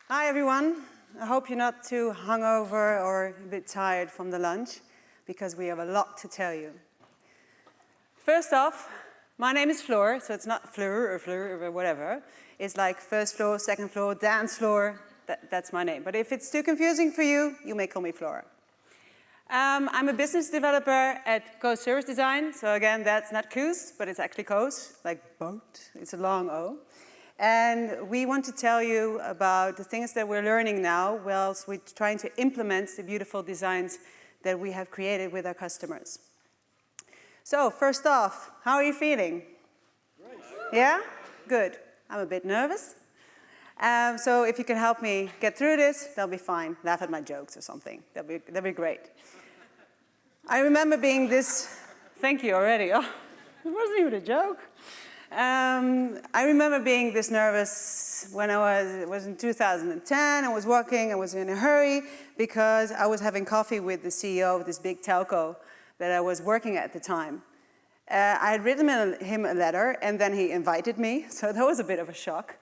Hi everyone. I hope you're not too hungover or a bit tired from the lunch, because we have a lot to tell you. First off, my name is Floor, so it's not Fleur or whatever. It's like first floor, second floor, dance floor. That's my name. But if it's too confusing for you, you may call me Floor. I'm a business developer at Coast Service Design. So again, that's not Koos, but it's actually Coast, like boat. It's a long O. And we want to tell you about the things that we're learning now whilst we're trying to implement the beautiful designs that we have created with our customers. So first off, how are you feeling? Great. Yeah? Good. I'm a bit nervous. So if you can help me get through this, that'll be fine. Laugh at my jokes or something. That'd be great. I remember being this... Thank you already. Oh, it wasn't even a joke. I remember being this nervous when it was in 2010. I was working, I was in a hurry because I was having coffee with the CEO of this big telco that I was working at the time. I had written him a letter and then he invited me, so that was a bit of a shock.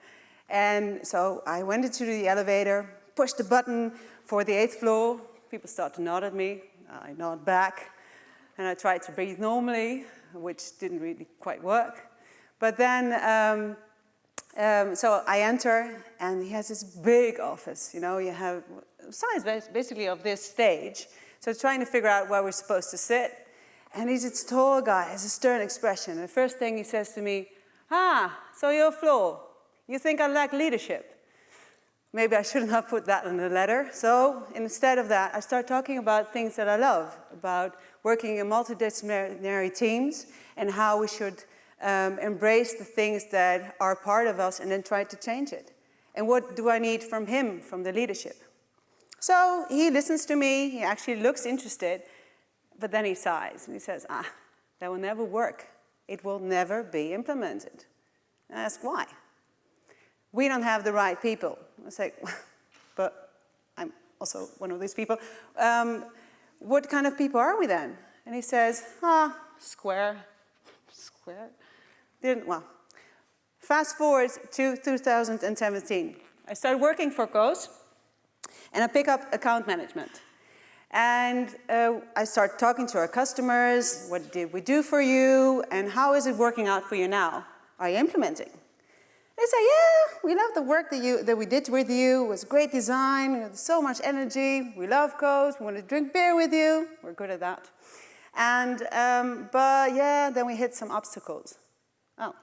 And so I went into the elevator, pushed the button for the 8th floor. People start to nod at me. I nod back and I tried to breathe normally, which didn't really quite work. But then, so I enter, and he has this big office. You know, you have size basically of this stage. So trying to figure out where we're supposed to sit. And he's this tall guy, has a stern expression. And the first thing he says to me, so you're Floor. You think I lack leadership? Maybe I shouldn't have put that in the letter. So instead of that, I start talking about things that I love, about working in multidisciplinary teams and how we should embrace the things that are part of us and then try to change it. And what do I need from him, from the leadership? So he listens to me, he actually looks interested, but then he sighs and he says, that will never work. It will never be implemented. And I ask why? We don't have the right people. I say, but I'm also one of these people. What kind of people are we then? And he says, square. Well, fast forward to 2017. I started working for Koos, and I pick up account management. And I start talking to our customers. What did we do for you? And how is it working out for you now? Are you implementing? They say, yeah, we love the work that we did with you. It was great design. You had so much energy. We love Koos. We want to drink beer with you. We're good at that. And, but yeah, then we hit some obstacles. Oh,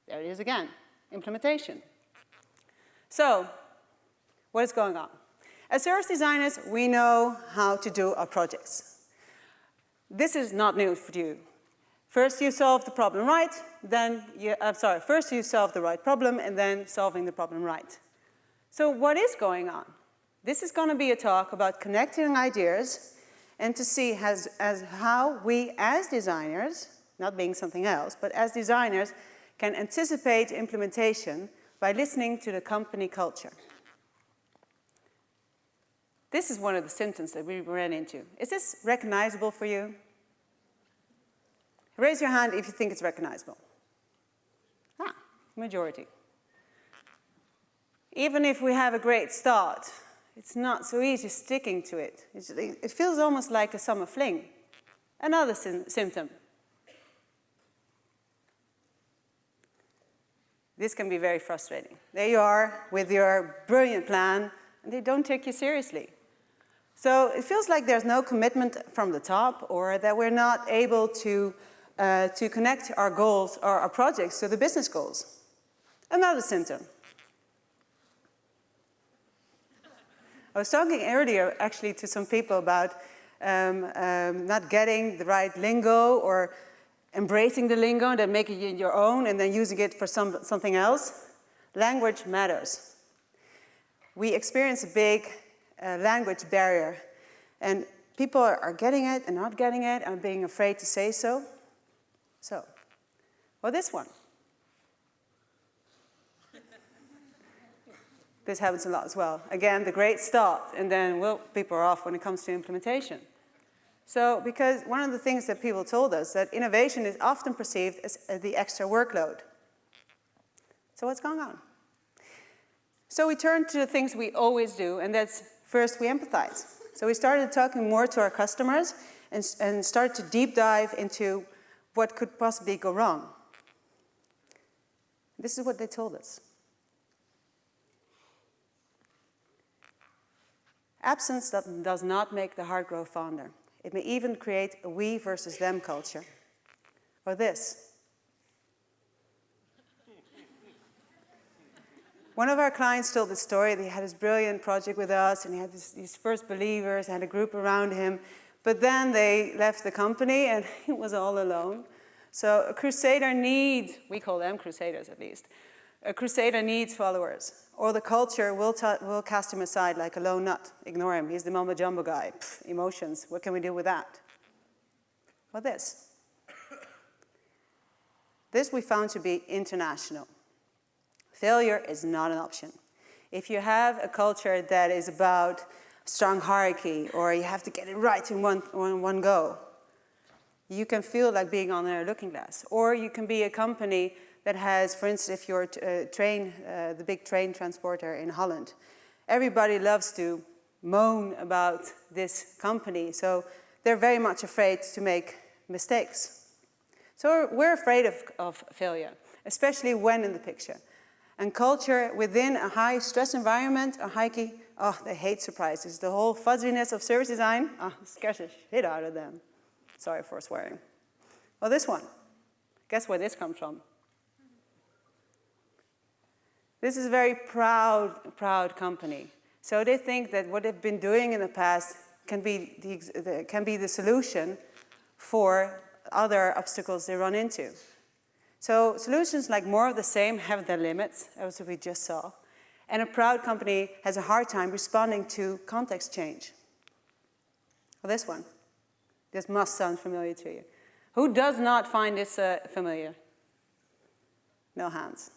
there it is again, implementation. So, what is going on? As service designers, we know how to do our projects. This is not new for you. First you solve the problem right, then first you solve the right problem and then solving the problem right. So what is going on? This is going to be a talk about connecting ideas and to see how we as designers, not being something else, but as designers can anticipate implementation by listening to the company culture. This is one of the symptoms that we ran into. Is this recognizable for you? Raise your hand if you think it's recognizable. Majority. Even if we have a great start, it's not so easy sticking to it. It feels almost like a summer fling. Another symptom. This can be very frustrating. There you are with your brilliant plan, and they don't take you seriously. So it feels like there's no commitment from the top, or that we're not able to connect our goals or our projects to the business goals. Another symptom. I was talking earlier actually to some people about not getting the right lingo or embracing the lingo and then making it your own and then using it for something else. Language matters. We experience a big language barrier, and people are getting it and not getting it and being afraid to say so. So, well, this one. This happens a lot as well. Again, the great start, and then, well, people are off when it comes to implementation. So, because one of the things that people told us, that innovation is often perceived as the extra workload. So what's going on? So we turned to the things we always do, and that's first we empathize. So we started talking more to our customers and started to deep dive into what could possibly go wrong. This is what they told us. Absence does not make the heart grow fonder. It may even create a we versus them culture. Or this. One of our clients told the story that he had this brilliant project with us, and he had these first believers, had a group around him, but then they left the company and he was all alone. So a crusader needs, we call them crusaders at least, a crusader needs followers, or the culture will cast him aside like a lone nut. Ignore him, he's the mumbo jumbo guy. Pff, emotions, what can we do with that? Well, this. This we found to be international. Failure is not an option. If you have a culture that is about strong hierarchy, or you have to get it right in one go, you can feel like being on a looking glass. Or you can be a company that has, for instance, if you're the big train transporter in Holland, everybody loves to moan about this company, so they're very much afraid to make mistakes. So we're afraid of failure, especially when in the picture. And culture within a high stress environment, a hierarchy, oh, they hate surprises. The whole fuzziness of service design, scares the shit out of them. Sorry for swearing. Well, this one. Guess where this comes from? This is a very proud company. So they think that what they've been doing in the past can be the solution for other obstacles they run into. So solutions like more of the same have their limits, as we just saw. And a proud company has a hard time responding to context change. Well, this one. This must sound familiar to you. Who does not find this familiar? No hands.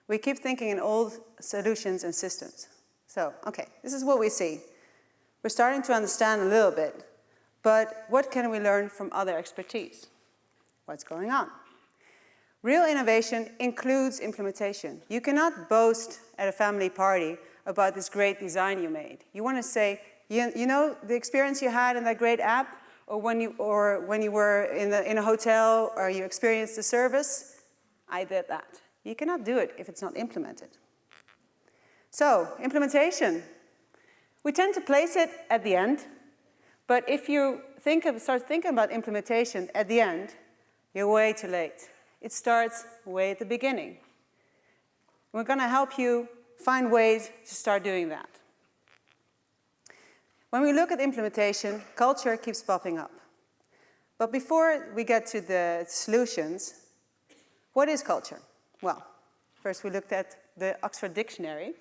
We keep thinking in old solutions and systems. So, okay, this is what we see. We're starting to understand a little bit, but what can we learn from other expertise? What's going on? Real innovation includes implementation. You cannot boast at a family party about this great design you made. You want to say, you know the experience you had in that great app, or when you were in a hotel, or you experienced the service? I did that. You cannot do it if it's not implemented. So, implementation. We tend to place it at the end, but if you start thinking about implementation at the end, you're way too late. It starts way at the beginning. We're going to help you find ways to start doing that. When we look at implementation, culture keeps popping up. But before we get to the solutions, what is culture? Well, first we looked at the Oxford Dictionary,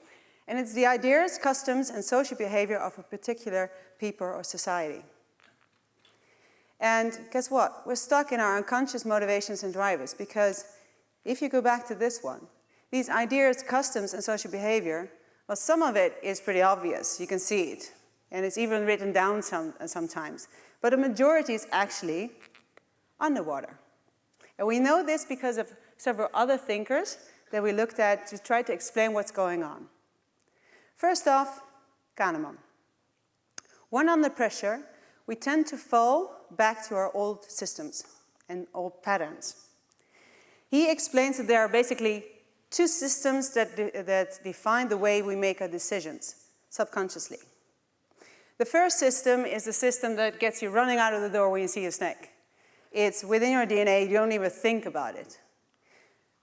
and it's the ideas, customs, and social behavior of a particular people or society. And guess what? We're stuck in our unconscious motivations and drivers, because if you go back to this one, these ideas, customs, and social behavior, well, some of it is pretty obvious. You can see it. And it's even written down sometimes. But the majority is actually underwater. And we know this because of several other thinkers that we looked at to try to explain what's going on. First off, Kahneman. When under pressure, we tend to fall back to our old systems and old patterns. He explains that there are basically two systems that define the way we make our decisions, subconsciously. The first system is the system that gets you running out of the door when you see a snake. It's within your DNA, you don't even think about it.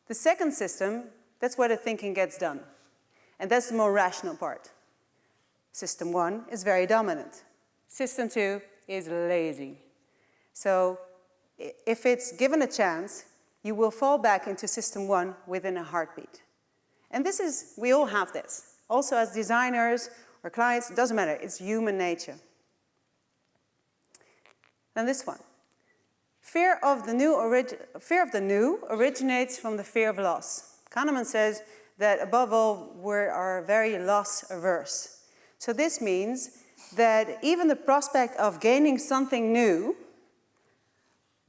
The second system, that's where the thinking gets done. And that's the more rational part. System 1 is very dominant. System 2 is lazy. So if it's given a chance, you will fall back into system 1 within a heartbeat. And this is, we all have this. Also as designers or clients, it doesn't matter, it's human nature. And this one. Fear of the new originates from the fear of loss. Kahneman says that above all, we are very loss averse. So this means that even the prospect of gaining something new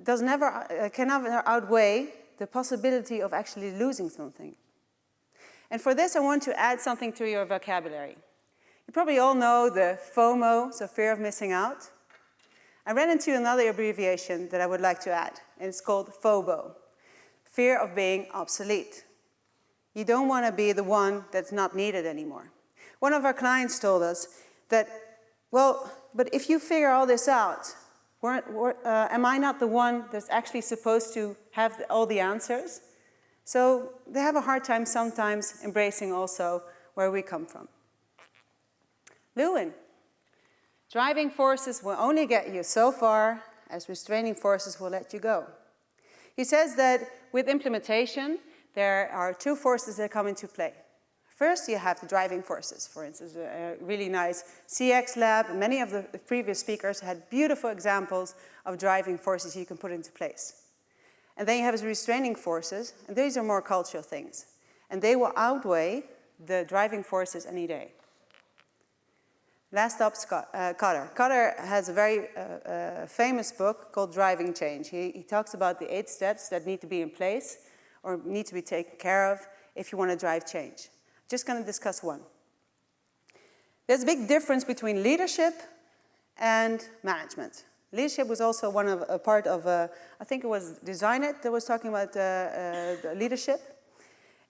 can never outweigh the possibility of actually losing something. And for this, I want to add something to your vocabulary. You probably all know the FOMO, so fear of missing out. I ran into another abbreviation that I would like to add, and it's called FOBO, fear of being obsolete. You don't want to be the one that's not needed anymore. One of our clients told us that, well, but if you figure all this out, am I not the one that's actually supposed to have all the answers? So they have a hard time sometimes embracing also where we come from. Lewin, driving forces will only get you so far as restraining forces will let you go. He says that with implementation, there are two forces that come into play. First, you have the driving forces. For instance, a really nice CX lab. Many of the previous speakers had beautiful examples of driving forces you can put into place. And then you have the restraining forces, and these are more cultural things. And they will outweigh the driving forces any day. Last up, Kotter. Kotter has a very famous book called Driving Change. He talks about the 8 steps that need to be in place or need to be taken care of if you want to drive change. Just going to discuss one. There's a big difference between leadership and management. Leadership was also a part of, I think it was Design It that was talking about the leadership.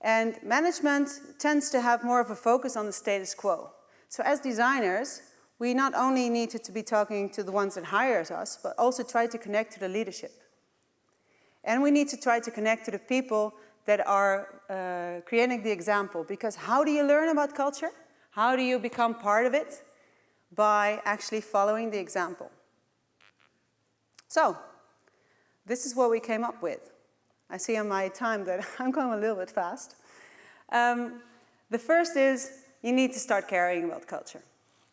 And management tends to have more of a focus on the status quo. So as designers, we not only needed to be talking to the ones that hire us, but also try to connect to the leadership. And we need to try to connect to the people that are creating the example. Because how do you learn about culture? How do you become part of it? By actually following the example. So, this is what we came up with. I see on my time that I'm going a little bit fast. The first is, you need to start caring about culture.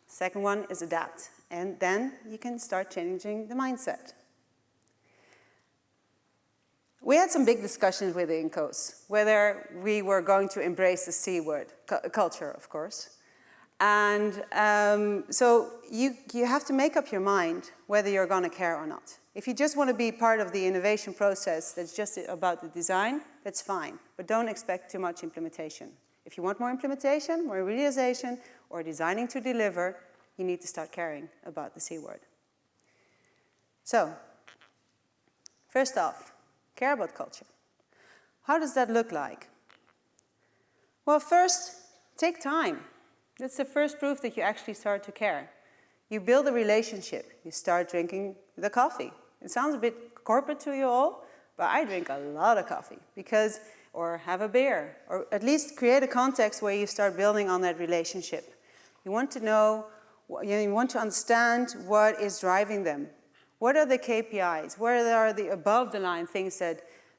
Second one is adapt. And then you can start changing the mindset. We had some big discussions with the INCOs, whether we were going to embrace the C word, culture, of course. And so you have to make up your mind whether you're going to care or not. If you just want to be part of the innovation process that's just about the design, that's fine. But don't expect too much implementation. If you want more implementation, more realization, or designing to deliver, you need to start caring about the C word. So, first off, care about culture. How does that look like? Well, first, take time. That's the first proof that you actually start to care. You build a relationship. You start drinking the coffee. It sounds a bit corporate to you all, but I drink a lot of coffee because, or have a beer, or at least create a context where you start building on that relationship. You want to know, you want to understand what is driving them. What are the KPIs? What are the above the line things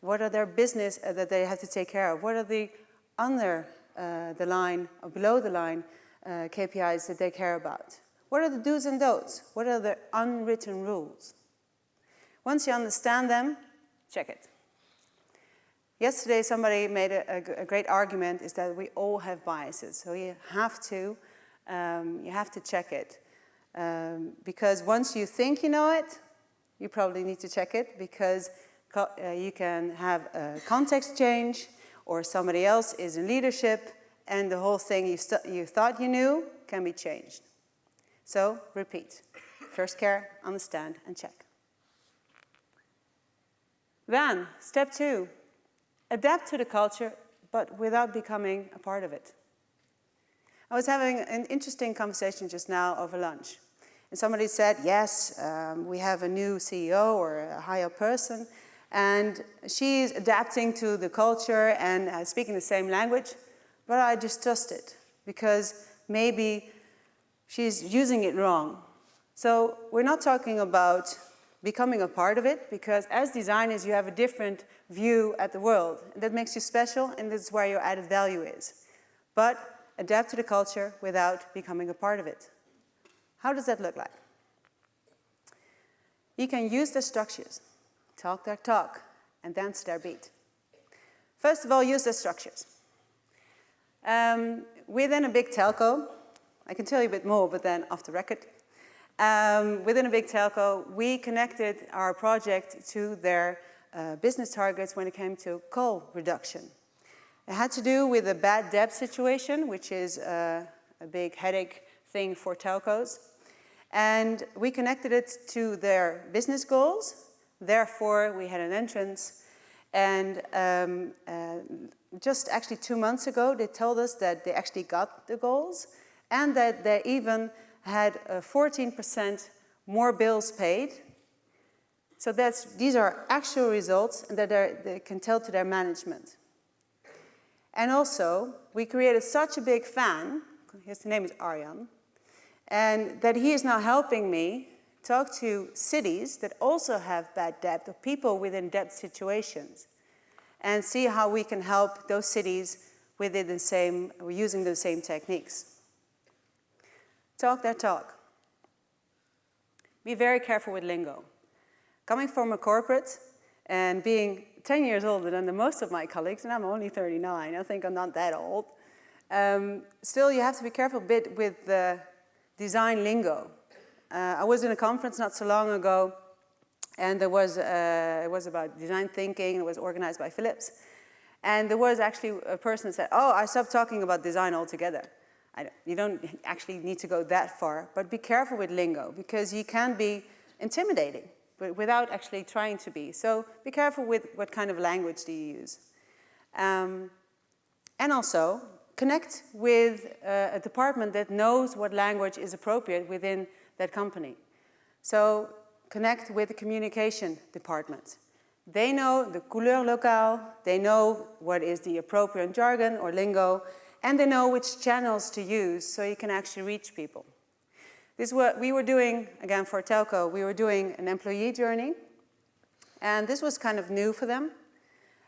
what are their business that they have to take care of? What are the under the line or below the line KPIs that they care about? What are the do's and don'ts? What are the unwritten rules? Once you understand them, check it. Yesterday, somebody made a great argument is that we all have biases. So you have to check it. Because once you think you know it, you probably need to check it because you can have a context change or somebody else is in leadership and the whole thing you thought you knew can be changed. So, repeat. First care, understand, and check. Then, step 2. Adapt to the culture, but without becoming a part of it. I was having an interesting conversation just now over lunch. And somebody said, yes, we have a new CEO or a higher person, and she's adapting to the culture and speaking the same language, but I distrust it because maybe she's using it wrong. So we're not talking about becoming a part of it, because as designers, you have a different view at the world. And that makes you special, and that's where your added value is. But adapt to the culture without becoming a part of it. How does that look like? You can use the structures. Talk their talk, and dance their beat. First of all, use the structures. Within a big telco, I can tell you a bit more, but then off the record. Within a big telco, we connected our project to their business targets when it came to coal reduction. It had to do with a bad debt situation, which is a big headache thing for telcos. And we connected it to their business goals. Therefore, we had an entrance. And just actually 2 months ago, they told us that they actually got the goals and that they even had 14% more bills paid. So these are actual results and that they can tell to their management. And also, we created such a big fan, his name is Arjan, and that he is now helping me talk to cities that also have bad debt, or people within debt situations, and see how we can help those cities within the same, using the same techniques. Talk that talk. Be very careful with lingo. Coming from a corporate and being 10 years older than the most of my colleagues, and I'm only 39, I think I'm not that old, still you have to be careful a bit with the design lingo. I was in a conference not so long ago, and it was about design thinking. It was organized by Philips. And there was actually a person that said, oh, I stopped talking about design altogether. You don't actually need to go that far, but be careful with lingo, because you can be intimidating, but without actually trying to be. So be careful with what kind of language do you use. And also, connect with a department that knows what language is appropriate within that company. So connect with the communication department. They know the couleur locale, they know what is the appropriate jargon or lingo, and they know which channels to use so you can actually reach people. This is what we were doing, again for telco, we were doing an employee journey, and this was kind of new for them.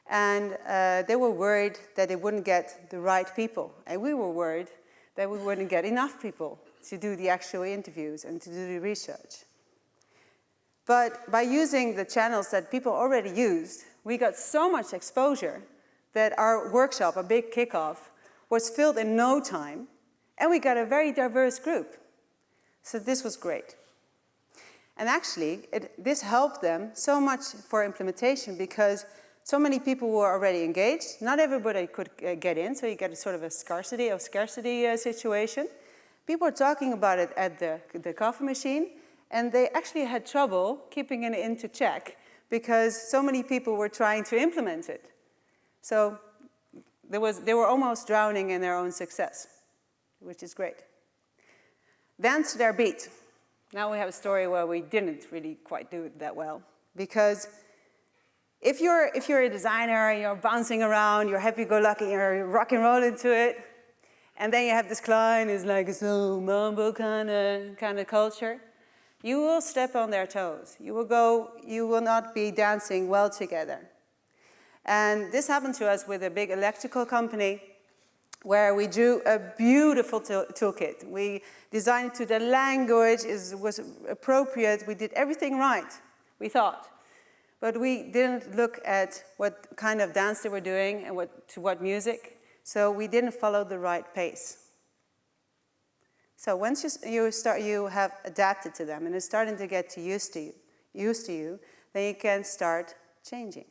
And they were worried that they wouldn't get the right people. And we were worried that we wouldn't get enough people to do the actual interviews and to do the research. But by using the channels that people already used, we got so much exposure that our workshop, a big kickoff, was filled in no time, and we got a very diverse group. So this was great. And actually, this helped them so much for implementation because so many people were already engaged. Not everybody could get in, so you get a sort of a scarcity situation. People were talking about it at the coffee machine, and they actually had trouble keeping it into check because so many people were trying to implement it. So they were almost drowning in their own success, which is great. Dance to their beat. Now we have a story where we didn't really quite do it that well, because if you're a designer, you're bouncing around, you're happy-go-lucky, you're rock and roll into it, and then you have this client who's like a slow mambo kind of culture, you will step on their toes. You will not be dancing well together. And this happened to us with a big electrical company where we drew a beautiful toolkit. We designed it to the language, was appropriate, we did everything right, we thought. But we didn't look at what kind of dance they were doing and to what music, so we didn't follow the right pace. So once you have adapted to them and it's starting to get used to you, then you can start changing,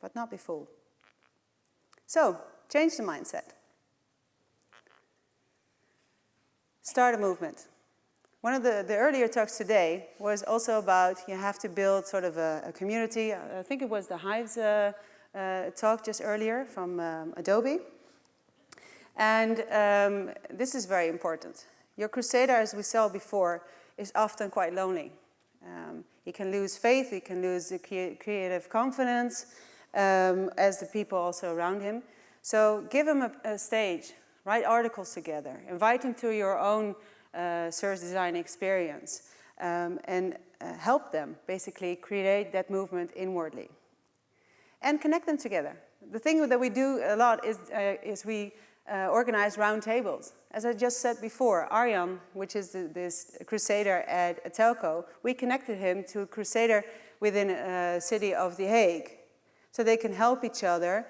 but not be fooled. So, change the mindset. Start a movement. One of the earlier talks today was also about you have to build sort of a community. I think it was the Hives talk just earlier from Adobe. And this is very important. Your crusader, as we saw before, is often quite lonely. He can lose faith, he can lose the creative confidence as the people also around him. So give him a stage, write articles together, invite him to your own service design experience, and help them basically create that movement inwardly. And connect them together. The thing that we do a lot is we organize round tables. As I just said before, Arjan, which is this crusader at a telco, we connected him to a crusader within a city of The Hague. So they can help each other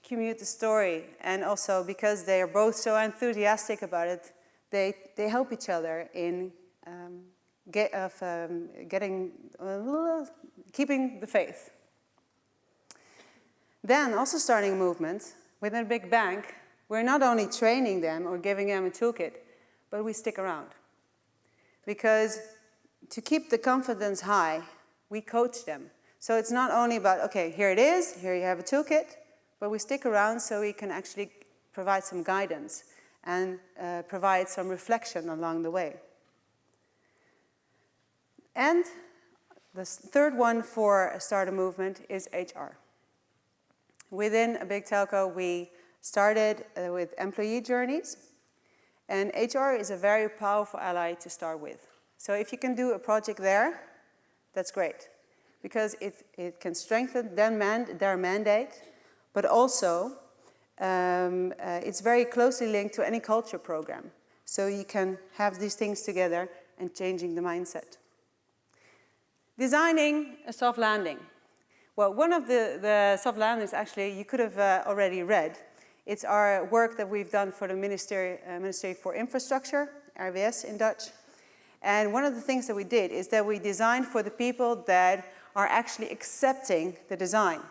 commute the story. And also because they are both so enthusiastic about it, they help each other in keeping the faith. Then also starting a movement within a big bank, we're not only training them or giving them a toolkit, but we stick around. Because to keep the confidence high, we coach them. So it's not only about, okay, here it is, here you have a toolkit, but we stick around so we can actually provide some guidance and provide some reflection along the way. And the third one for a starter movement is HR. Within a big telco, we started with employee journeys, and HR is a very powerful ally to start with. So if you can do a project there, that's great, because it can strengthen their mandate, but also it's very closely linked to any culture program. So you can have these things together and changing the mindset. Designing a soft landing. Well, one of the soft landings, actually, you could have already read. It's our work that we've done for the Ministry for Infrastructure, RVS in Dutch. And one of the things that we did is that we designed for the people that are actually accepting the design.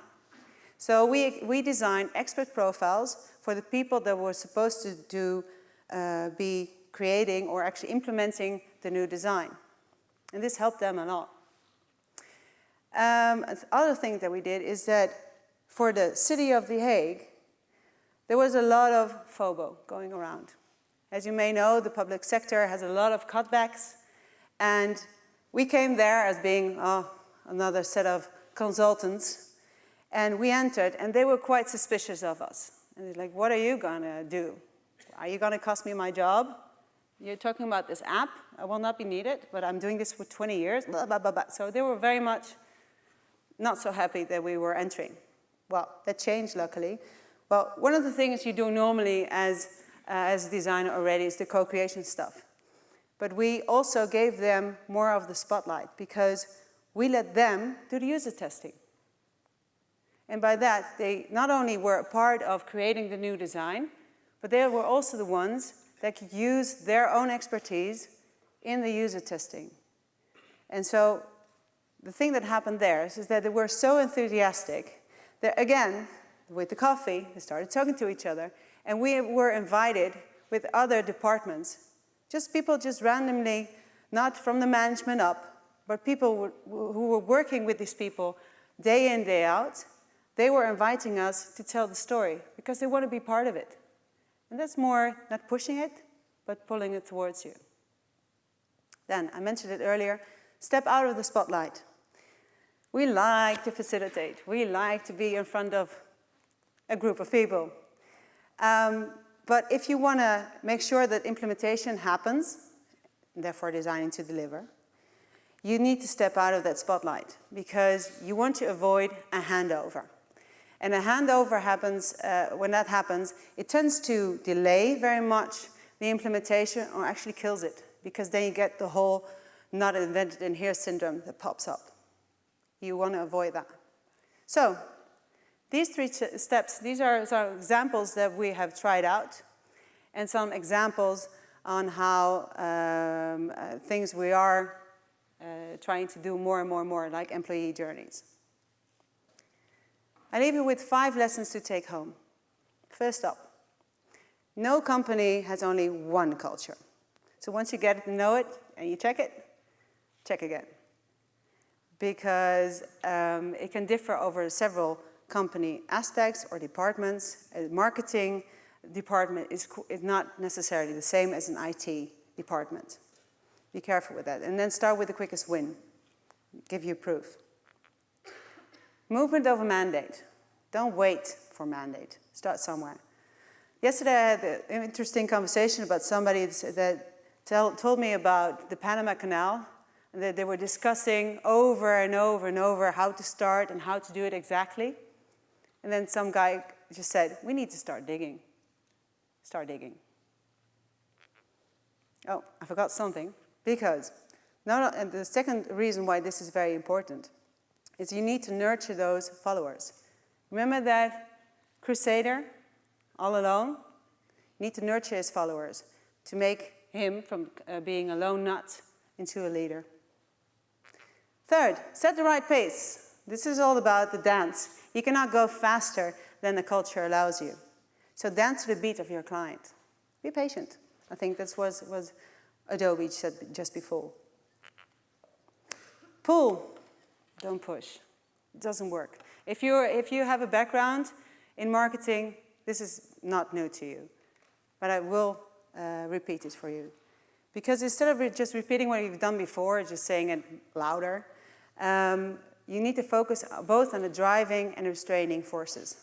So we designed expert profiles for the people that were supposed to be creating or actually implementing the new design. And this helped them a lot. Other thing that we did is that for the city of The Hague, there was a lot of FOBO going around. As you may know, the public sector has a lot of cutbacks, and we came there as being another set of consultants, and we entered, and they were quite suspicious of us. And they're like, what are you gonna do? Are you gonna cost me my job? You're talking about this app, I will not be needed, but I'm doing this for 20 years, blah, blah, blah, blah. So they were very much not so happy that we were entering. Well, that changed, luckily. Well, one of the things you do normally as a designer already is the co-creation stuff. But we also gave them more of the spotlight because we let them do the user testing. And by that, they not only were a part of creating the new design, but they were also the ones that could use their own expertise in the user testing. And so the thing that happened there is that they were so enthusiastic that, again, with the coffee, they started talking to each other, and we were invited with other departments, people just randomly, not from the management up, but people who were working with these people day in, day out. They were inviting us to tell the story because they want to be part of it. And that's more not pushing it, but pulling it towards you. Then, I mentioned it earlier, step out of the spotlight. We like to facilitate. We like to be in front of a group of people. But if you want to make sure that implementation happens, therefore designing to deliver, you need to step out of that spotlight because you want to avoid a handover. And a handover happens, when that happens, it tends to delay very much the implementation or actually kills it because then you get the whole not invented in here syndrome that pops up. You want to avoid that. So, these three steps, these are some examples that we have tried out and some examples on how things we are trying to do more and more and more, like employee journeys. I leave you with 5 lessons to take home. First up, no company has only one culture. So once you get to know it and you check it, check again. Because it can differ over several company aspects or departments. A marketing department is not necessarily the same as an IT department. Be careful with that. And then start with the quickest win. Give you proof. Movement over mandate. Don't wait for mandate. Start somewhere. Yesterday I had an interesting conversation about somebody that told me about the Panama Canal, and that they were discussing over and over and over how to start and how to do it exactly. And then some guy just said, we need to start digging. Start digging. Oh, I forgot something. Because, and the second reason why this is very important is you need to nurture those followers. Remember that crusader, all alone? You need to nurture his followers to make him from being a lone nut into a leader. Third, set the right pace. This is all about the dance. You cannot go faster than the culture allows you. So dance to the beat of your client. Be patient. I think that was Adobe said just before. Pull, don't push. It doesn't work. If you have a background in marketing, this is not new to you, but I will repeat it for you. Because instead of just repeating what you've done before, just saying it louder, you need to focus both on the driving and restraining forces,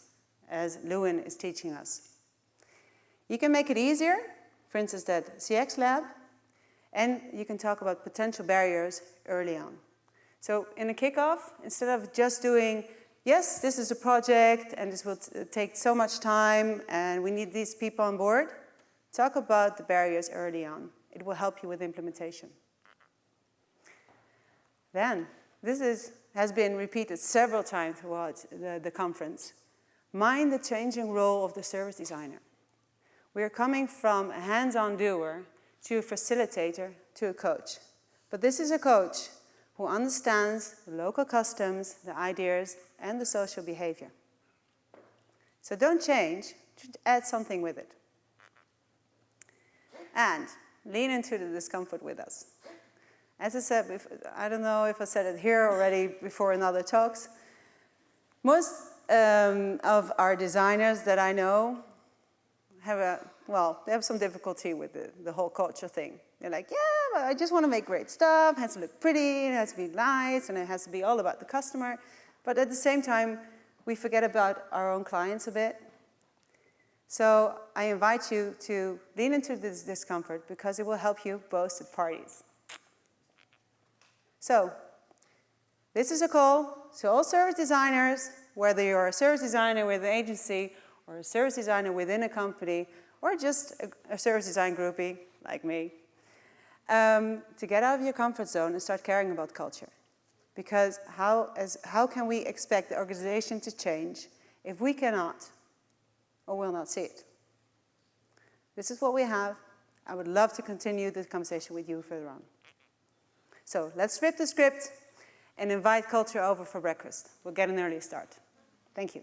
as Lewin is teaching us. You can make it easier, for instance, that CX lab, and you can talk about potential barriers early on. So in a kickoff, instead of just doing, yes, this is a project, and this will take so much time, and we need these people on board, talk about the barriers early on. It will help you with implementation. Then, this has been repeated several times throughout the conference. Mind the changing role of the service designer. We are coming from a hands-on doer to a facilitator to a coach. But this is a coach who understands the local customs, the ideas, and the social behavior. So don't change, just add something with it. And lean into the discomfort with us. As I said, I don't know if I said it here already before in other talks, most of our designers that I know they have some difficulty with the whole culture thing. They're like, yeah, but I just want to make great stuff, it has to look pretty, it has to be nice, and it has to be all about the customer. But at the same time, we forget about our own clients a bit. So I invite you to lean into this discomfort because it will help you boast at parties. So this is a call to all service designers, whether you're a service designer with an agency or a service designer within a company or just a service design groupie like me, to get out of your comfort zone and start caring about culture. Because how can we expect the organization to change if we cannot or will not see it? This is what we have. I would love to continue this conversation with you further on. So let's flip the script and invite culture over for breakfast. We'll get an early start. Thank you.